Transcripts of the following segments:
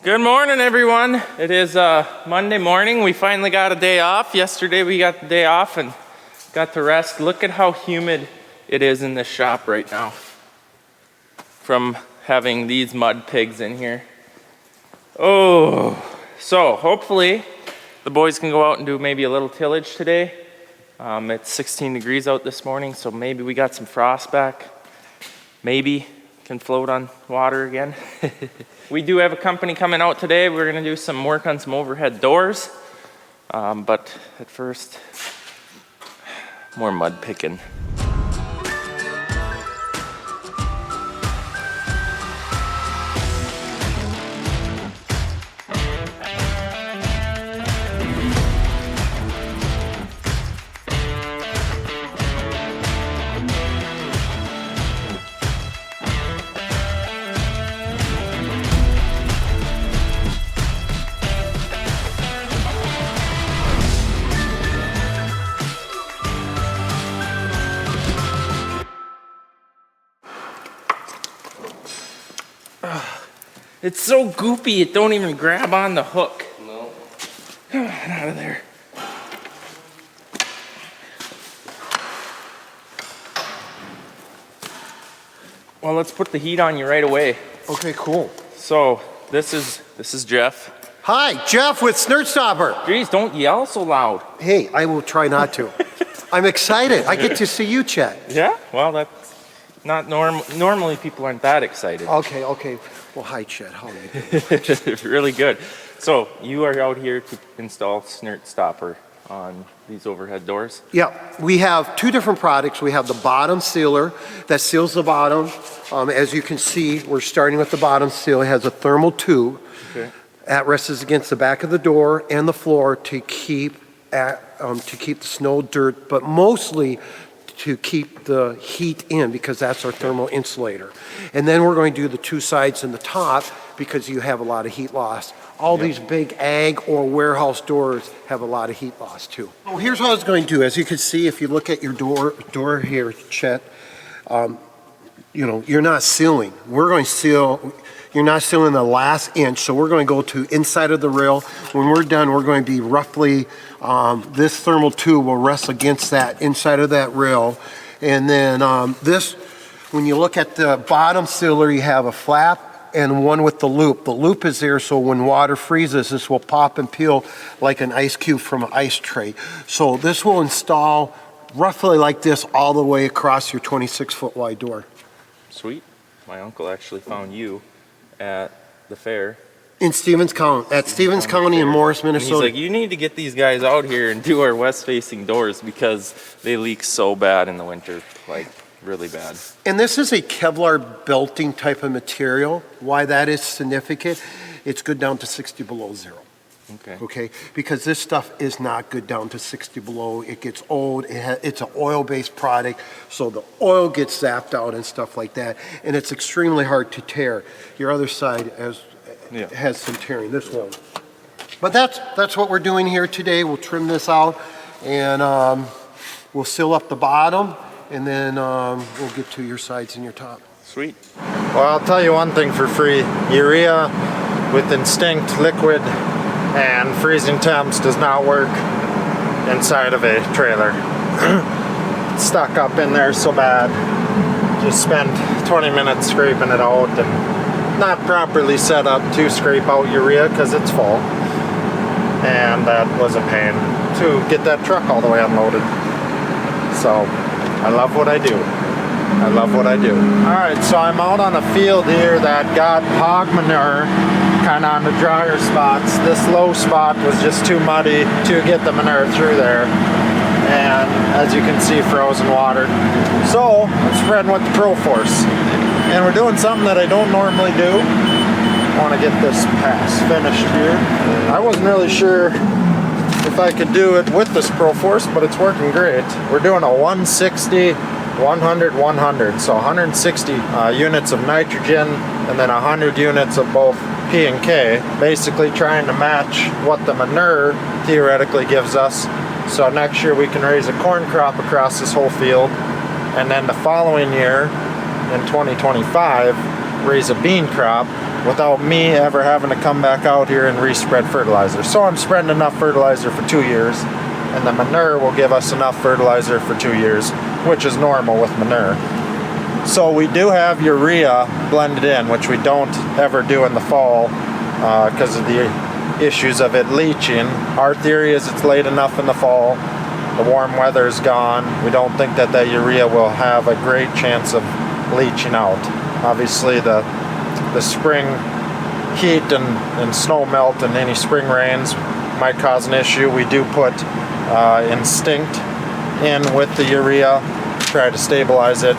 Good morning, everyone. It is Monday morning. We finally got a day off. Yesterday we got the day off and got to rest. Look at how humid it is in this shop right now from having these mud pigs in here. Oh, so hopefully the boys can go out and do maybe a little tillage today. It's 16 degrees out this morning, so maybe we got some frost back. Maybe can float on water again. We do have a company coming out today. We're gonna do some work on some overhead doors. But at first, more mud picking. It's so goopy, it don't even grab on the hook. No. Come on, out of there. Well, let's put the heat on you right away. Okay, cool. So, this is Jeff. Hi, Jeff with Snirt Stopper. Jeez, don't yell so loud. Hey, I will try not to. I'm excited. I get to see you, Chet. Yeah? Well, that's not normally people aren't that excited. Okay. Well, hi, Chet. How are you doing? Really good. So, you are out here to install Snirt Stopper on these overhead doors? Yeah, we have two different products. We have the bottom sealer that seals the bottom. As you can see, we're starting with the bottom seal. It has a thermal tube. Okay. That rests against the back of the door and the floor to keep the snow, dirt, but mostly to keep the heat in, because that's our thermal insulator. And then we're going to do the two sides and the top because you have a lot of heat loss. All these big ag or warehouse doors have a lot of heat loss too. Oh, here's what I was going to do. As you can see, if you look at your door here, Chet, you're not sealing. We're going to seal. You're not sealing the last inch, so we're going to go to inside of the rail. When we're done, we're going to be roughly, this thermal tube will rest against that inside of that rail. And then when you look at the bottom sealer, you have a flap and one with the loop. The loop is there so when water freezes, this will pop and peel like an ice cube from an ice tray. So this will install roughly like this all the way across your 26-foot wide door. Sweet. My uncle actually found you at the fair. In Stevens County, in Morris, Minnesota. And he's like, you need to get these guys out here and do our west-facing doors because they leak so bad in the winter, like really bad. And this is a Kevlar belting type of material. Why that is significant, it's good down to 60 below zero. Okay, because this stuff is not good down to 60 below. It gets old. It's an oil-based product, so the oil gets zapped out and stuff like that, and it's extremely hard to tear. Your other side has some tearing. This won't. But that's what we're doing here today. We'll trim this out, and we'll seal up the bottom, and then we'll get to your sides and your top. Sweet. Well, I'll tell you one thing for free. Urea with instinct liquid and freezing temps does not work inside of a trailer. It's stuck up in there so bad. Just spend 20 minutes scraping it out and not properly set up to scrape out urea because it's full. And that was a pain to get that truck all the way unloaded. So I love what I do. I love what I do. Alright, so I'm out on a field here that got hog manure kind of on the drier spots. This low spot was just too muddy to get the manure through there. And as you can see, frozen water. So I'm spreading with the Pro Force. And we're doing something that I don't normally do. I want to get this pass finished here. I wasn't really sure if I could do it with this Pro Force, but it's working great. We're doing a 160, 100, 100. So 160 units of nitrogen and then 100 units of both P and K, basically trying to match what the manure theoretically gives us. So next year we can raise a corn crop across this whole field, and then the following year in 2025 raise a bean crop without me ever having to come back out here and respread fertilizer. So I'm spreading enough fertilizer for 2 years, and the manure will give us enough fertilizer for 2 years, which is normal with manure. So we do have urea blended in, which we don't ever do in the fall because of the issues of it leaching. Our theory is it's late enough in the fall, the warm weather's gone, we don't think that that urea will have a great chance of leaching out. Obviously the spring heat and snow melt and any spring rains might cause an issue. We do put Instinct in with the urea, try to stabilize it,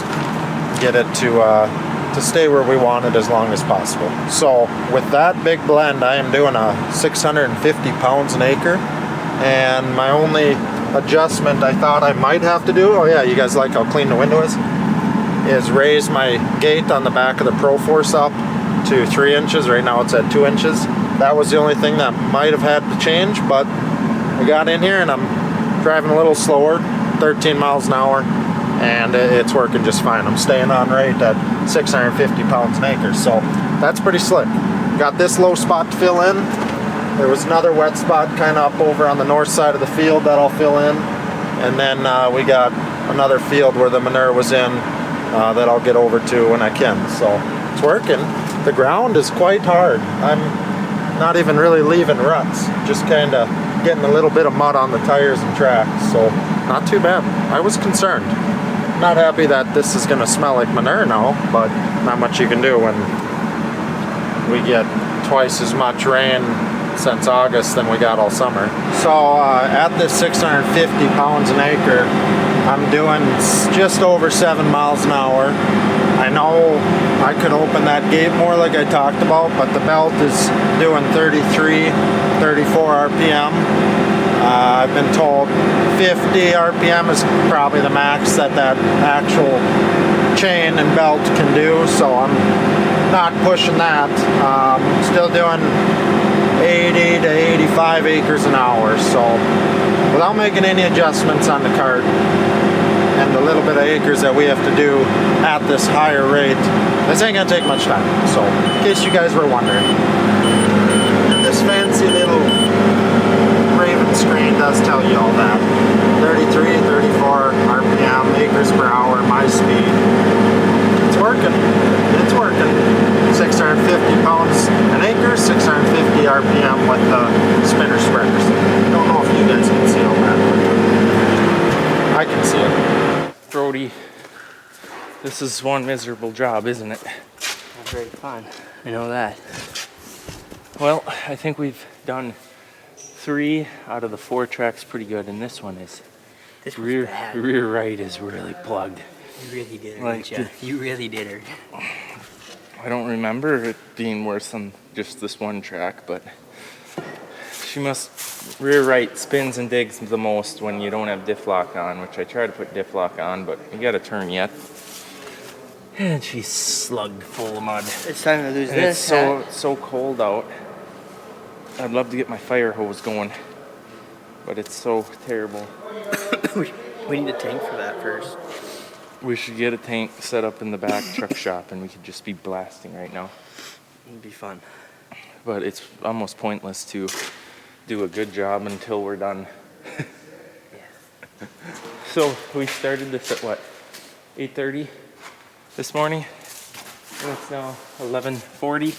get it to stay where we want it as long as possible. So with that big blend, I am doing a 650 pounds an acre, and my only adjustment I thought I might have to do, oh yeah, you guys like how clean the window is raise my gate on the back of the ProForce up to 3 inches. Right now it's at 2 inches. That was the only thing that might have had to change, but we got in here and I'm driving a little slower, 13 miles an hour, and it's working just fine. I'm staying on rate at 650 pounds an acre, so that's pretty slick. Got this low spot to fill in. There was another wet spot kind of up over on the north side of the field that I'll fill in, and then we got another field where the manure was in that I'll get over to when I can. So it's working. The ground is quite hard. I'm not even really leaving ruts, just kind of getting a little bit of mud on the tires and tracks, so not too bad. I was concerned. Not happy that this is going to smell like manure now, but not much you can do when we get twice as much rain since August than we got all summer. So at this 650 pounds an acre, I'm doing just over 7 miles an hour. I know I could open that gate more like I talked about, but the belt is doing 33, 34 RPM. I've been told 50 RPM is probably the max that actual chain and belt can do, so I'm not pushing that. Still doing 80 to 85 acres an hour, so without making any adjustments on the cart and the little bit of acres that we have to do at this higher rate, this ain't gonna take much time. So in case you guys were wondering, this fancy little Raven screen does tell you all that. 33, 34 RPM, acres per hour, my speed. It's working. It's working. 650 pounds an acre, 650 RPM with the spinner spreaders. Don't know if you guys can see all that, but I can see it. Brody, this is one miserable job, isn't it? Not very fun. I know that. Well, I think we've done 3 out of the 4 tracks pretty good, and this one is This was rear bad. right is really plugged. You really did her, Like, didn't you? You really did her. I don't remember it being worse than just this one track, but she must rear right spins and digs the most when you don't have diff lock on, which I try to put diff lock on, but you gotta turn yet. And she's slugged full of mud. It's time to lose And this. it's so cold out. I'd love to get my fire hose going, but it's so terrible. We need a tank for that first. We should get a tank set up in the back truck shop and we could just be blasting right now. It'd be fun. But it's almost pointless to do a good job until we're done. So we started this at what, 8:30 this morning? And it's now 11:40.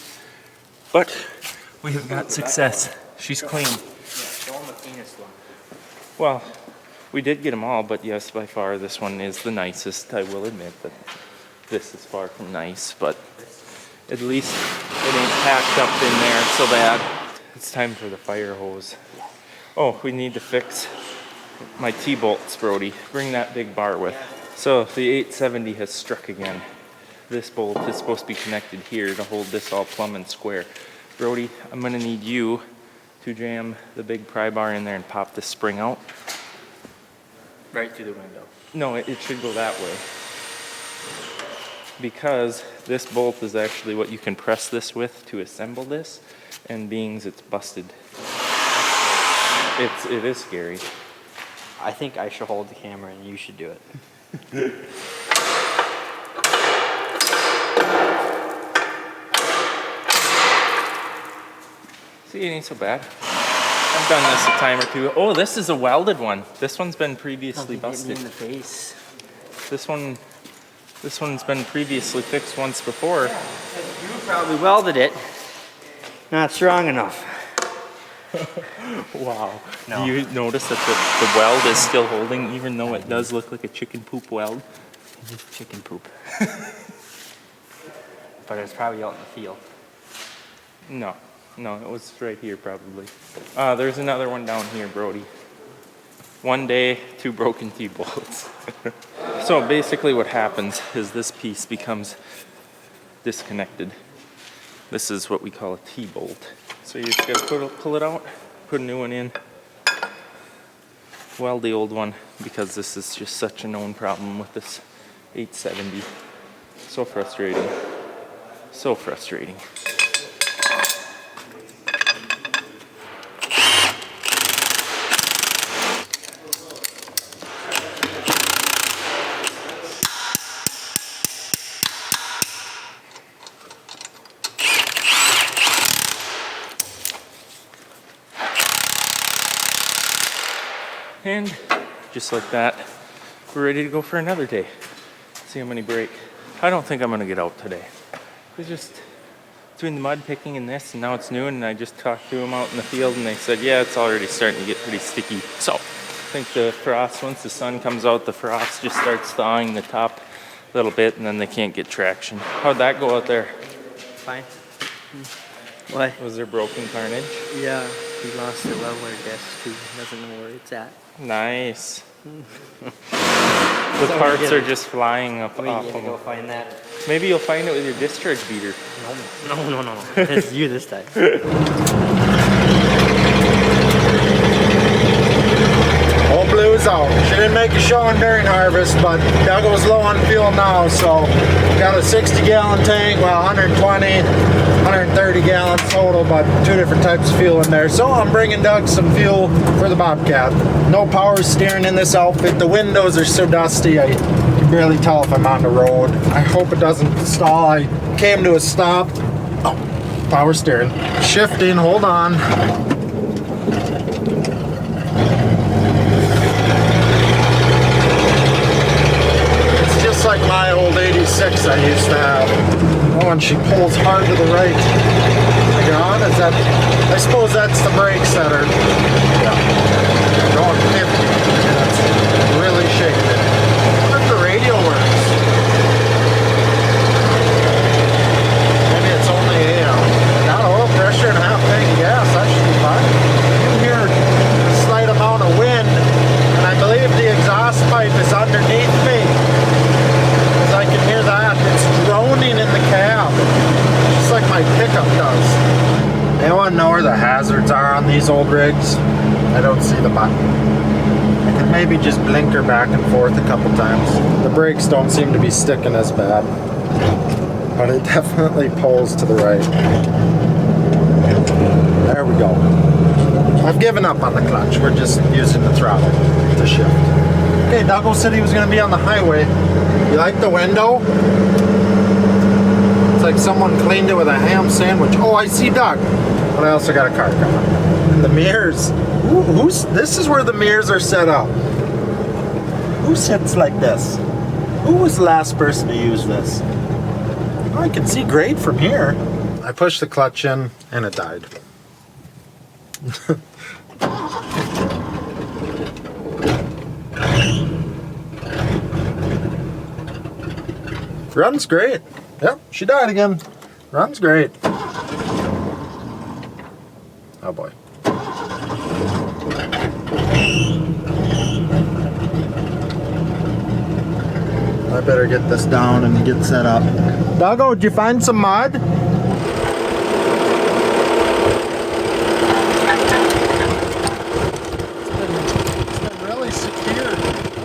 But we have got success. She's clean. Show them the cleanest one. Well, we did get them all, but yes, by far this one is the nicest. I will admit that this is far from nice, but at least it ain't packed up in there so bad. It's time for the fire hose. Oh, we need to fix my T-bolts, Brody. Bring that big bar with. So the 870 has struck again. This bolt is supposed to be connected here to hold this all plumb and square. Brody, I'm gonna need you to jam the big pry bar in there and pop this spring out. Right through the window. No, it should go that way. Because this bolt is actually what you can press this with to assemble this, and being it's busted. It is scary. I think I should hold the camera and you should do it. See, it ain't so bad. I've done this a time or two. Oh, this is a welded one. This one's been previously busted. In the face. This one's been previously fixed once before. Yeah, you probably welded it. Not strong enough. Wow. No. Do you notice that the weld is still holding, even though it does look like a chicken poop weld? It's chicken poop. But it's probably out in the field. No, it was right here probably. There's another one down here, Brody. One day, 2 broken T-bolts. So basically what happens is this piece becomes disconnected. This is what we call a T-bolt. So you just gotta pull it out, put a new one in, weld the old one, because this is just such a known problem with this 870. So frustrating. So frustrating. And just like that, we're ready to go for another day. See how many break. I don't think I'm gonna get out today. It's just between the mud picking and this, and now it's noon, and I just talked to them out in the field, and they said, yeah, it's already starting to get pretty sticky. So I think the frost, once the sun comes out, the frost just starts thawing the top a little bit, and then they can't get traction. How'd that go out there? Fine. What? Was there broken carnage? Yeah, he lost the leveler desk too. Doesn't know where it's at. Nice. The parts are just flying up We off need to them. go find that. Maybe you'll find it with your discharge beater. No. It's you this time. Old Blue's out. She didn't make a showing during harvest, but Doug was low on fuel now, so got a 60-gallon tank, well, 120, 130 gallons total, but 2 different types of fuel in there. So I'm bringing Doug some fuel for the Bobcat. No power steering in this outfit. The windows are so dusty, I can barely tell if I'm on the road. I hope it doesn't stall. I came to a stop. Oh, power steering. Shifting, hold on. Like my old 86 I used to have. Oh, and she pulls hard to the right. Oh my God, is that? I suppose that's the brake setter. Yeah. Going 50. That's really shaking it. I wonder if the radio works. Maybe it's only AM. Got oil pressure and half tank of gas. That should be fine. You can hear a slight amount of wind, and I believe the exhaust pipe is underneath me. I can hear that. It's droning in the cab, just like my pickup does. Anyone know where the hazards are on these old rigs? I don't see the button. I could maybe just blinker back and forth a couple times. The brakes don't seem to be sticking as bad, but it definitely pulls to the right. There we go. I've given up on the clutch. We're just using the throttle to shift. Okay, Douglas said he was going to be on the highway. You like the window? It's like someone cleaned it with a ham sandwich. Oh, I see Doug. But I also got a car coming. And the mirrors. This is where the mirrors are set up. Who sits like this? Who was the last person to use this? Oh, I can see great from here. I pushed the clutch in and it died. Runs great. Yep, she died again. Runs great. Oh boy. I better get this down and get set up. Doggo, did you find some mud? It's been really secure.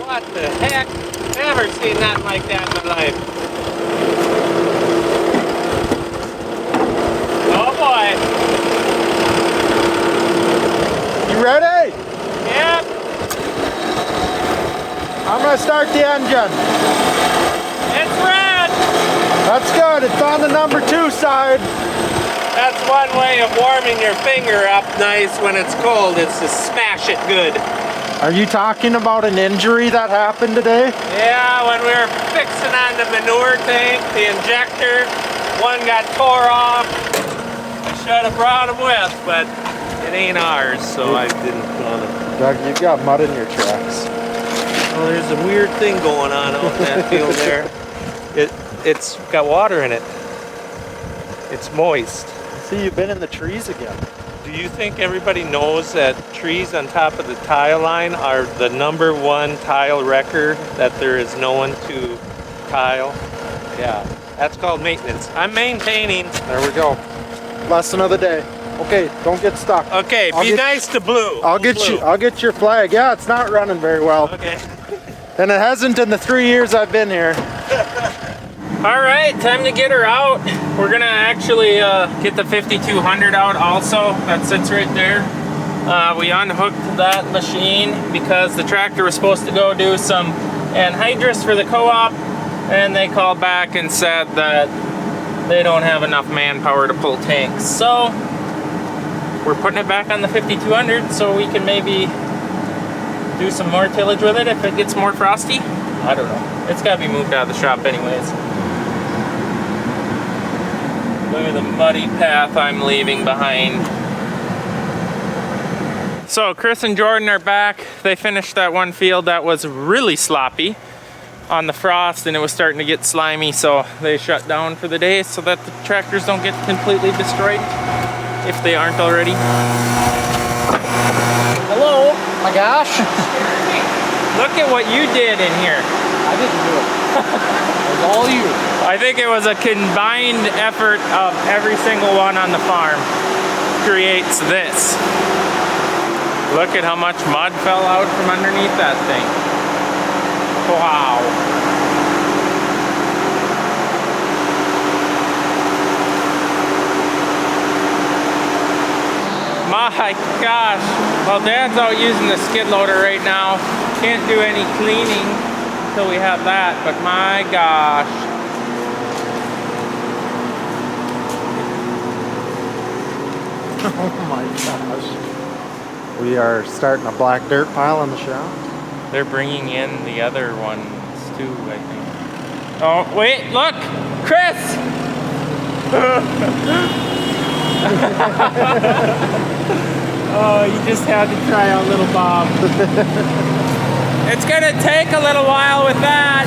What the heck? Never seen that like that in my life. Oh boy. You ready? Yep. I'm gonna start the engine. It's red. That's good. It's on the number 2 side. That's one way of warming your finger up nice when it's cold, is to smash it good. Are you talking about an injury that happened today? Yeah, when we were fixing on the manure tank, the injector, one got tore off. I should have brought him with, but it ain't ours, so I didn't want to. Doug, you've got mud in your tracks. Oh, there's a weird thing going on out in that field there. It's got water in it. It's moist. See, you've been in the trees again. Do you think everybody knows that trees on top of the tile line are the #1 tile wrecker, that there is no one to tile? Yeah, that's called maintenance. I'm maintaining. There we go. Lesson of the day. Okay, don't get stuck. Okay, be nice to Blue. I'll get your flag. Yeah, it's not running very well. Okay. And it hasn't in the 3 years I've been here. All right, time to get her out. We're gonna actually get the 5200 out also. That sits right there. We unhooked that machine because the tractor was supposed to go do some anhydrous for the co-op, and they called back and said that they don't have enough manpower to pull tanks. So we're putting it back on the 5200 so we can maybe do some more tillage with it if it gets more frosty. I don't know. It's gotta be moved out of the shop anyways. Look at the muddy path I'm leaving behind. So Chris and Jordan are back. They finished that one field that was really sloppy on the frost, and it was starting to get slimy, so they shut down for the day so that the tractors don't get completely destroyed, if they aren't already. Hello? My gosh. Look at what you did in here. I didn't do it. It was all you. I think it was a combined effort of every single one on the farm creates this. Look at how much mud fell out from underneath that thing. Wow. My gosh. Well, Dad's out using the skid loader right now. Can't do any cleaning until we have that, but my gosh. Oh my gosh. We are starting a black dirt pile in the shop. They're bringing in the other ones too, I think. Oh, wait, look! Chris! Oh, you just had to try out little Bob. It's gonna take a little while with that.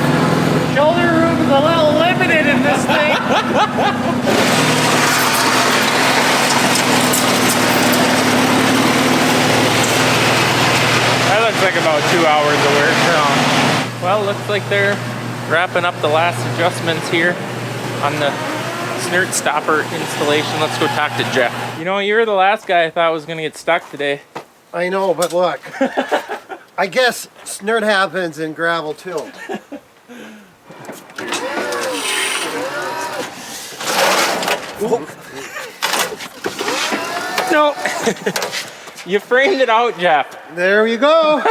Shoulder room is a little limited in this thing. That looks like about 2 hours of work. Well, looks like they're wrapping up the last adjustments here on the Snirt stopper installation. Let's go talk to Jeff. You know, you were the last guy I thought was gonna get stuck today. I know, but look. I guess Snirt happens in gravel too. No. You framed it out, Jeff. There you go.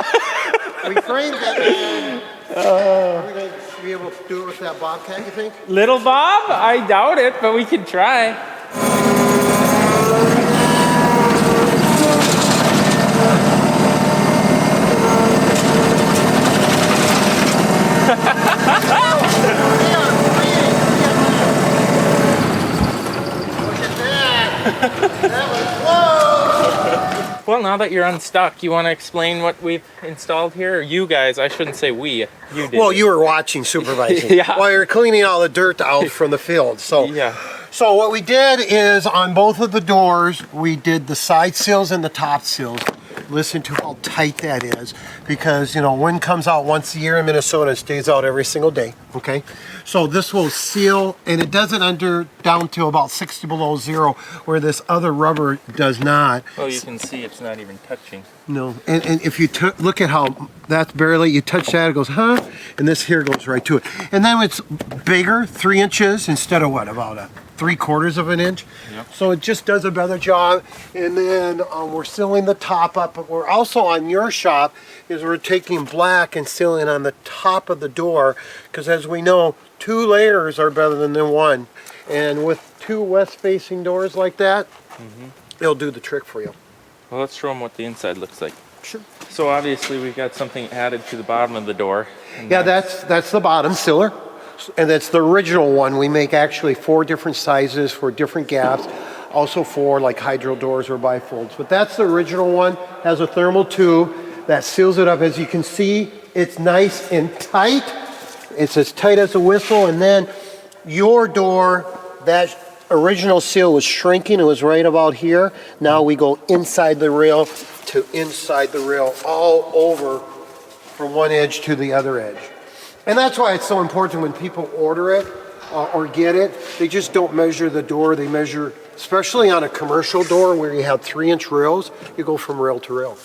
We framed it. Are we going to be able to do it with that bobcat, you think? Little Bob? I doubt it, but we could try. Well, now that you're unstuck, you want to explain what we've installed here? Or you guys, I shouldn't say we. You did. Well, you were watching, supervising. Yeah. While you're cleaning all the dirt out from the field. So, yeah. So what we did is on both of the doors, we did the side seals and the top seals. Listen to how tight that is, because, you know, wind comes out once a year in Minnesota and stays out every single day, okay? So this will seal, and it does it down to about 60 below zero, where this other rubber does not. Well, you can see it's not even touching. No, and if you look at how that's barely, you touch that, it goes, huh? And this here goes right to it. And then it's bigger, 3 inches, instead of what, about a 3/4 of an inch? Yep. So it just does a better job. And then we're sealing the top up, but we're also on your shop, is we're taking black and sealing on the top of the door, because as we know, 2 layers are better than one. And with 2 west-facing doors like that, it'll do the trick for you. Well, let's show them what the inside looks like. Sure. So obviously we've got something added to the bottom of the door. Yeah, that's the bottom sealer, and that's the original one. We make actually 4 different sizes for different gaps, also for like hydro doors or bifolds. But that's the original one, has a thermal tube that seals it up. As you can see, it's nice and tight. It's as tight as a whistle, and then your door, that original seal was shrinking. It was right about here. Now we go inside the rail to inside the rail, all over from one edge to the other edge. And that's why it's so important when people order it or get it, they just don't measure the door. They measure, especially on a commercial door where you have 3-inch rails, you go from rail to rail.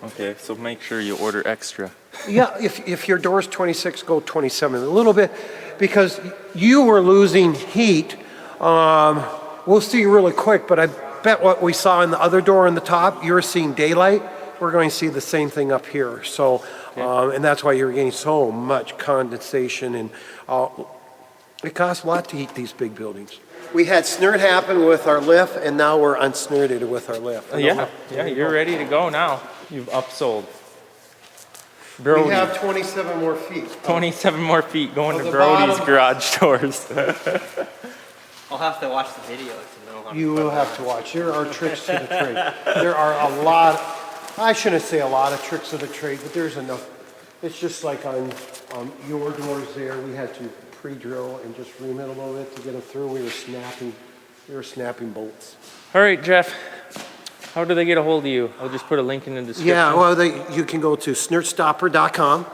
Okay, so make sure you order extra. Yeah, if your door's 26, go 27 a little bit, because you were losing heat. We'll see really quick, but I bet what we saw in the other door on the top, you're seeing daylight. We're going to see the same thing up here. So, and that's why you're getting so much condensation, and it costs a lot to heat these big buildings. We had Snirt happen with our lift, and now we're unsnirted with our lift. Yeah, you're ready to go now. You've upsold. We have 27 more feet. 27 more feet going to the Brody's bottom. garage doors. I'll have to watch the video to know how to You put will it have to watch. There are tricks to the trade. There are a lot, I shouldn't say a lot of tricks of the trade, but there's enough. It's just like on your doors there, we had to pre-drill and just ream it a little bit to get them through. We were snapping bolts. All right, Jeff, how do they get a hold of you? I'll just put a link in the description. Yeah, well, you can go to snirtstopper.com,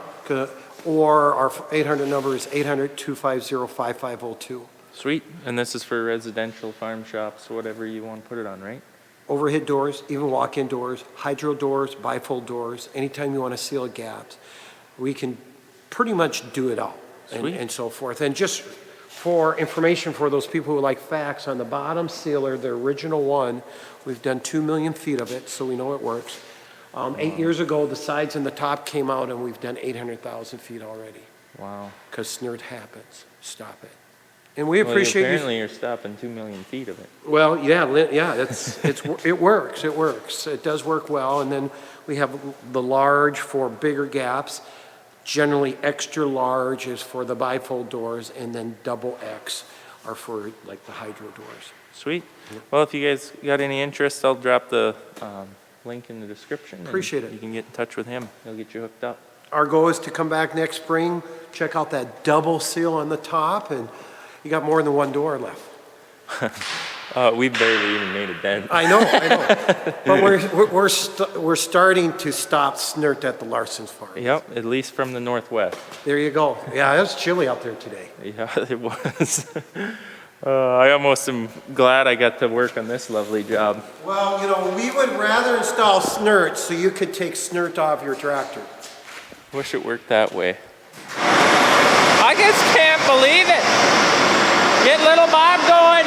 or our 800 number is 800-250-5502. Sweet. And this is for residential, farm shops, whatever you want to put it on, right? Overhead doors, even walk-in doors, hydro doors, bifold doors, anytime you want to seal gaps, we can pretty much do it all, and so forth. And just for information for those people who like facts, on the bottom sealer, the original one, we've done 2 million feet of it, so we know it works. 8 years ago, the sides and the top came out, and we've done 800,000 feet already. Wow. Because Snirt happens. Stop it. And we appreciate apparently you're stopping 2 million feet of it. Well, yeah, it works. It works. It does work well. And then we have the large for bigger gaps. Generally, extra large is for the bifold doors, and then double X are for like the hydro doors. Sweet. Well, if you guys got any interest, I'll drop the link in the description. Appreciate it. You can get in touch with him. He'll get you hooked up. Our goal is to come back next spring, check out that double seal on the top, and you got more than one door left. We barely even made a dent. I know. But we're starting to stop Snirt at the Larson Farms. Yep, at least from the northwest. There you go. Yeah, it was chilly out there today. Yeah, it was. I almost am glad I got to work on this lovely job. Well, we would rather install Snirt so you could take Snirt off your tractor. Wish it worked that way. I just can't believe it. Get little Bob going.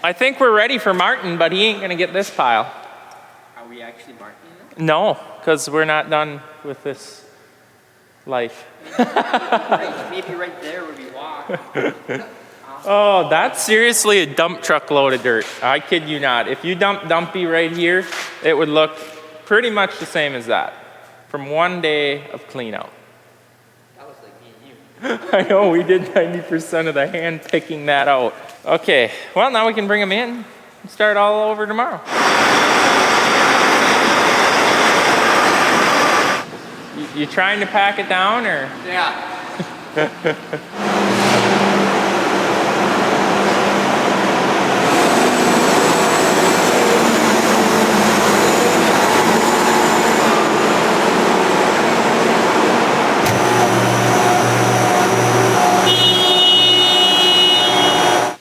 I think we're ready for Martin, but he ain't gonna get this pile. Are we actually marking it? No, because we're not done with this life. Maybe right there where we walk. Oh, that's seriously a dump truck load of dirt. I kid you not. If you dump Dumpy right here, it would look pretty much the same as that from one day of clean out. That was like me and you. I know, we did 90% of the hand picking that out. Okay, well, now we can bring them in and start all over tomorrow. You trying to pack it down, or? Yeah.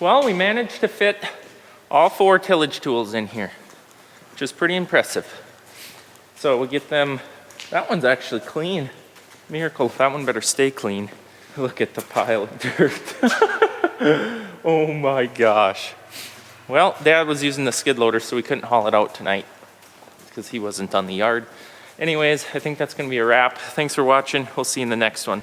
Well, we managed to fit all 4 tillage tools in here, which is pretty impressive. So we'll get them, that one's actually clean. Miracle, that one better stay clean. Look at the pile of dirt. Oh my gosh. Well, Dad was using the skid loader, so we couldn't haul it out tonight because he wasn't on the yard. Anyways, I think that's going to be a wrap. Thanks for watching. We'll see you in the next one.